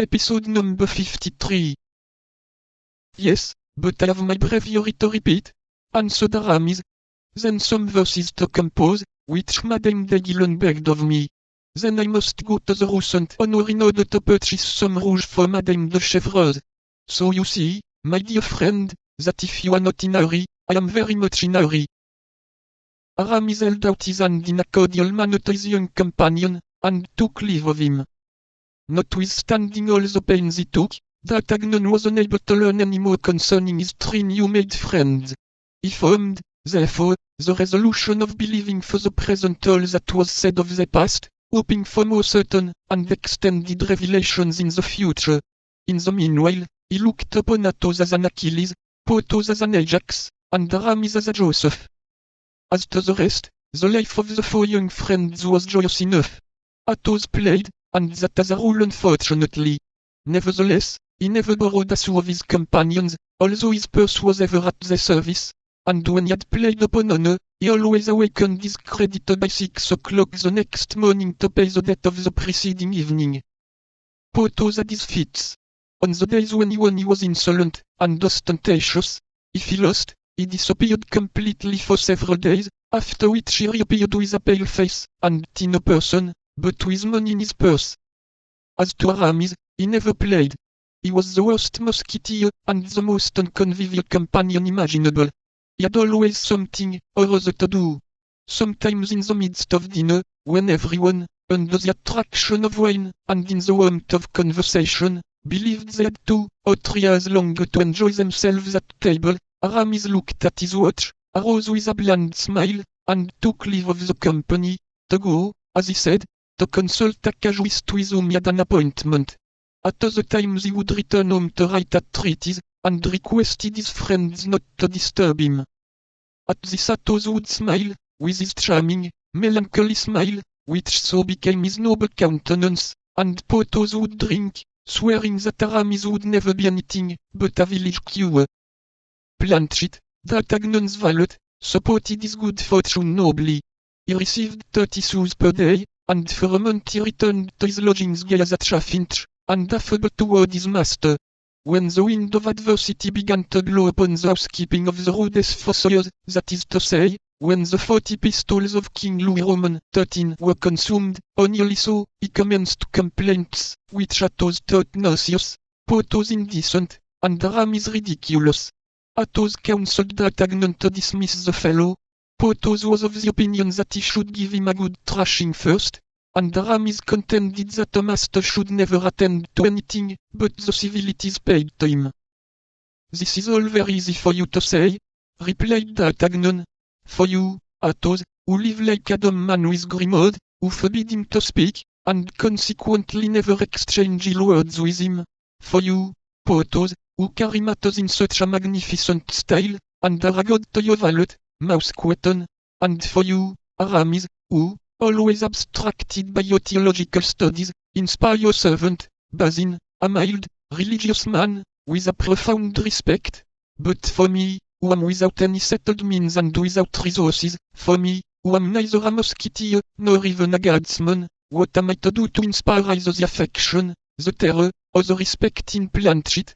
Episode number 53. Yes, but I have my breviary to repeat. Answered Aramis. Then some verses to compose, which Madame de Guillon begged of me. Then I must go to the Roussant Honor in order to purchase some rouge for Madame de Chevreuse. So you see, my dear friend, that if you are not in a hurry, I am very much in a hurry. Aramis held out his hand in a cordial manner to his young companion, and took leave of him. Notwithstanding all the pains he took, D'Artagnan was unable to learn any more concerning his three new-made friends. He formed, therefore, the resolution of believing for the present all that was said of the past, hoping for more certain and extended revelations in the future. In the meanwhile, he looked upon Athos as an Achilles, Porthos as an Ajax, and Aramis as a Joseph. As to the rest, the life of the four young friends was joyous enough. Athos played, and that as a rule unfortunately. Nevertheless, he never borrowed a sou of his companions, although his purse was ever at their service, and when he had played upon honor, he always awakened his creditor by 6 o'clock the next morning to pay the debt of the preceding evening. Porthos had his fits. On the days when he won he was insolent and ostentatious. If he lost, he disappeared completely for several days, after which he reappeared with a pale face and thinner person, but with money in his purse. As to Aramis, he never played. He was the worst musketeer and the most unconvivial companion imaginable. He had always something or other to do. Sometimes in the midst of dinner, when everyone, under the attraction of wine and in the warmth of conversation, believed they had 2 or 3 hours longer to enjoy themselves at table, Aramis looked at his watch, arose with a bland smile, and took leave of the company, to go, as he said, to consult a casuist with whom he had an appointment. At other times he would return home to write a treatise, and requested his friends not to disturb him. At this Athos would smile, with his charming, melancholy smile, which so became his noble countenance, and Porthos would drink, swearing that Aramis would never be anything but a village cure. Planchet, D'Artagnan's valet, supported his good fortune nobly. He received 30 sous per day, and for a month he returned to his lodgings gay as a chaffinch, and affable toward his master. When the wind of adversity began to blow upon the housekeeping of the Rue des Fossoyeurs, that is to say, when the 40 pistols of King Louis Roman XIII were consumed, or nearly so, he commenced complaints, which Athos thought nauseous, Porthos indecent, and Aramis ridiculous. Athos counselled D'Artagnan to dismiss the fellow. Porthos was of the opinion that he should give him a good thrashing first, and Aramis contended that a master should never attend to anything but the civilities paid to him. "This is all very easy for you to say," replied D'Artagnan. "For you, Athos, who live like a dumb man with Grimaud, who forbid him to speak, and consequently never exchange ill words with him. For you, Porthos, who carry matters in such a magnificent style, and are a god to your valet, Mousqueton. And for you, Aramis, who, always abstracted by your theological studies, inspire your servant, Bazin, a mild, religious man, with a profound respect. But for me, who am without any settled means and without resources, for me, who am neither a musketeer, nor even a guardsman, what am I to do to inspire either the affection, the terror, or the respect in Planchet,